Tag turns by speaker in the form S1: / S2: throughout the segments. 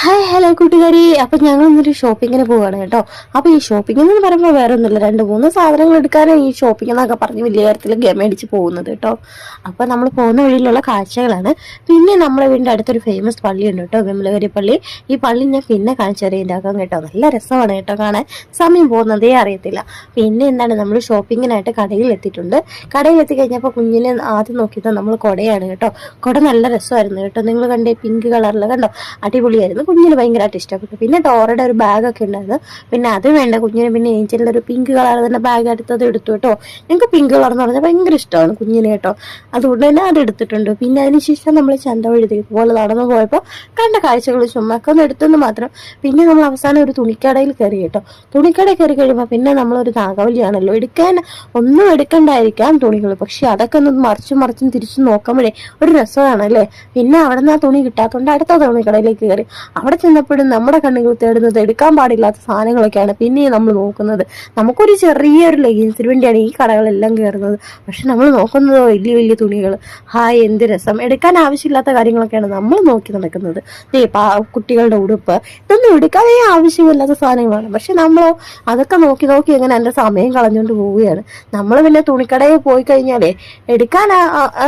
S1: Hi hello കൂട്ടുകാരി. അപ്പൊ ഞങ്ങൾ ഇന്നൊരു ഷോപ്പിങ്ങിന് പോവാണ് കേട്ടോ. അപ്പൊ ഈ ഷോപ്പിംഗ് എന്ന് പറയുമ്പോൾ വേറെ ഒന്നുമില്ല, 2-3 സാധനങ്ങൾ എടുക്കാനും ഈ ഷോപ്പിംഗ് എന്നൊക്കെ പറഞ്ഞ് വലിയ കാര്യത്തിൽ ഗമയടിച്ച് പോകുന്നത് കേട്ടോ. അപ്പൊ നമ്മൾ പോകുന്ന വഴിയിലുള്ള കാഴ്ചകളാണ്. പിന്നെ നമ്മളെ വീടിന്റെ അടുത്തൊരു ഫേമസ് പള്ളിയുണ്ട് കേട്ടോ, വിമലഗിരി പള്ളി. ഈ പള്ളി ഞാൻ പിന്നെ കാണിച്ചറിയാം കേട്ടോ. നല്ല രസമാണ് കേട്ടോ കാണാൻ, സമയം പോകുന്നതേ അറിയത്തില്ല. പിന്നെ എന്താണ്, നമ്മൾ ഷോപ്പിങ്ങിനായിട്ട് കടയിൽ എത്തിയിട്ടുണ്ട്. കടയിൽ എത്തിക്കഴിഞ്ഞപ്പോൾ കുഞ്ഞിനെ ആദ്യം നോക്കിയത് നമ്മൾ കുടയാണ് കേട്ടോ. കുട നല്ല രസമായിരുന്നു കേട്ടോ. നിങ്ങൾ കണ്ടേ, പിങ്ക് കളറിൽ കണ്ടോ, അടിപൊളിയായിരുന്നു. കുഞ്ഞിന് ഭയങ്കരമായിട്ട് ഇഷ്ടപ്പെട്ടു. പിന്നെ ഡോറയുടെ ഒരു ബാഗൊക്കെ ഉണ്ടായിരുന്നു. പിന്നെ അത് വേണ്ട കുഞ്ഞിന്. പിന്നെ ഏഞ്ചലിൻ്റെ ഒരു പിങ്ക് കളർ തന്നെ ബാഗ് എടുത്തത് എടുത്തു കേട്ടോ. ഞങ്ങൾക്ക് പിങ്ക് കളർ എന്ന് പറഞ്ഞാൽ ഭയങ്കര ഇഷ്ടമാണ് കുഞ്ഞിന് കേട്ടോ. അതുകൊണ്ട് തന്നെ അത് എടുത്തിട്ടുണ്ട്. പിന്നെ അതിനുശേഷം നമ്മൾ ചന്ത വഴുതി പോലെ നടന്നു പോയപ്പോൾ കണ്ട കാഴ്ചകൾ ചുമ്മാക്കെ ഒന്ന് എടുത്തെന്ന് മാത്രം. പിന്നെ നമ്മൾ അവസാനം ഒരു തുണിക്കടയിൽ കയറി കേട്ടോ. തുണിക്കടയിൽ കയറി കഴിയുമ്പോൾ പിന്നെ നമ്മളൊരു നാഗവല്ലിയാണല്ലോ, ഒന്നും എടുക്കണ്ടായിരിക്കാം തുണികൾ, പക്ഷെ അതൊക്കെ ഒന്ന് മറിച്ചും തിരിച്ചു നോക്കുമ്പോഴേ ഒരു രസമാണല്ലേ. പിന്നെ അവിടെ നിന്ന് ആ തുണി കിട്ടാത്തതുകൊണ്ട് അടുത്ത തുണിക്കടയിലേക്ക് കയറി. അവിടെ ചെന്നപ്പോഴും നമ്മുടെ കണ്ണുകൾ തേടുന്നത് എടുക്കാൻ പാടില്ലാത്ത സാധനങ്ങളൊക്കെയാണ് പിന്നെ നമ്മൾ നോക്കുന്നത്. നമുക്കൊരു ചെറിയൊരു ലെഗിൻസിന് വേണ്ടിയാണ് ഈ കടകളെല്ലാം കയറുന്നത്. പക്ഷെ നമ്മൾ നോക്കുന്നത് വലിയ വലിയ തുണികൾ. ഹായ്, എന്ത് രസം. എടുക്കാൻ ആവശ്യമില്ലാത്ത കാര്യങ്ങളൊക്കെയാണ് നമ്മൾ നോക്കി നടക്കുന്നത്. കുട്ടികളുടെ ഉടുപ്പ്, ഇതൊന്നും എടുക്കാതെ ആവശ്യമില്ലാത്ത സാധനങ്ങളാണ്. പക്ഷെ നമ്മളോ അതൊക്കെ നോക്കി എങ്ങനെ എൻ്റെ സമയം കളഞ്ഞുകൊണ്ട് പോവുകയാണ്. നമ്മൾ പിന്നെ തുണിക്കടയിൽ പോയി കഴിഞ്ഞാലേ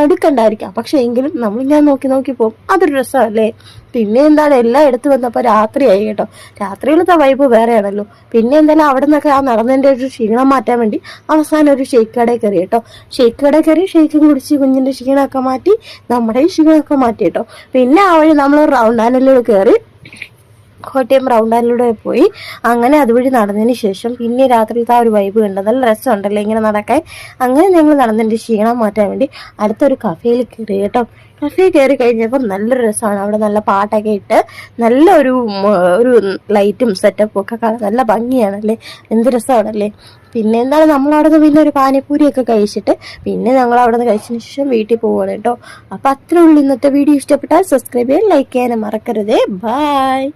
S1: എടുക്കണ്ടായിരിക്കാം, പക്ഷെ എങ്കിലും നമ്മളിങ്ങനെ നോക്കി പോകും. അതൊരു രസമല്ലേ. പിന്നെ എന്താണ്, എല്ലാം എടുത്തു വന്നപ്പോൾ രാത്രിയായി കേട്ടോ. രാത്രിയിലത്തെ വൈബ് വേറെയാണല്ലോ. പിന്നെ എന്തായാലും അവിടെ നിന്നൊക്കെ ആ നടന്നതിൻ്റെ ഒരു ക്ഷീണം മാറ്റാൻ വേണ്ടി അവസാനം ഒരു ഷേക്ക് കടയിൽ കയറി കേട്ടോ. ഷേക്ക് കടയിൽ കയറി ഷേക്കും കുടിച്ച് കുഞ്ഞിൻ്റെ ക്ഷീണമൊക്കെ മാറ്റി, നമ്മുടെ ക്ഷീണമൊക്കെ മാറ്റി കേട്ടോ. പിന്നെ ആ വഴി നമ്മൾ റൗണ്ട് ആനലിലൂടെ കയറി കോട്ടയം റൗണ്ടാനിലൂടെ പോയി. അങ്ങനെ അതുവഴി നടന്നതിന് ശേഷം പിന്നെ രാത്രിയിലത്തെ ആ ഒരു വൈബ് കണ്ട നല്ല രസമുണ്ടല്ലോ ഇങ്ങനെ നടക്കാൻ. അങ്ങനെ ഞങ്ങൾ നടന്നതിൻ്റെ ക്ഷീണം മാറ്റാൻ വേണ്ടി അടുത്തൊരു കഫേയിൽ കയറി കേട്ടോ. കഫേ കയറി കഴിഞ്ഞപ്പോൾ നല്ലൊരു രസമാണ്. അവിടെ നല്ല പാട്ടൊക്കെ ഇട്ട് നല്ല ഒരു ലൈറ്റും സെറ്റപ്പും ഒക്കെ കാണാൻ നല്ല ഭംഗിയാണല്ലേ, എന്ത് രസമാണല്ലേ. പിന്നെ എന്താണ്, നമ്മളവിടെ നിന്ന് പിന്നെ ഒരു പാനിപ്പൂരിയൊക്കെ കഴിച്ചിട്ട് പിന്നെ ഞങ്ങൾ അവിടെ നിന്ന് കഴിച്ചതിന് ശേഷം വീട്ടിൽ പോവുകയാണ് കേട്ടോ. അപ്പോൾ അത്രേ ഉള്ളൂ ഇന്നത്തെ വീഡിയോ. ഇഷ്ടപ്പെട്ടാൽ സബ്സ്ക്രൈബ് ചെയ്യാൻ, ലൈക്ക് ചെയ്യാനും മറക്കരുതേ. ബൈ.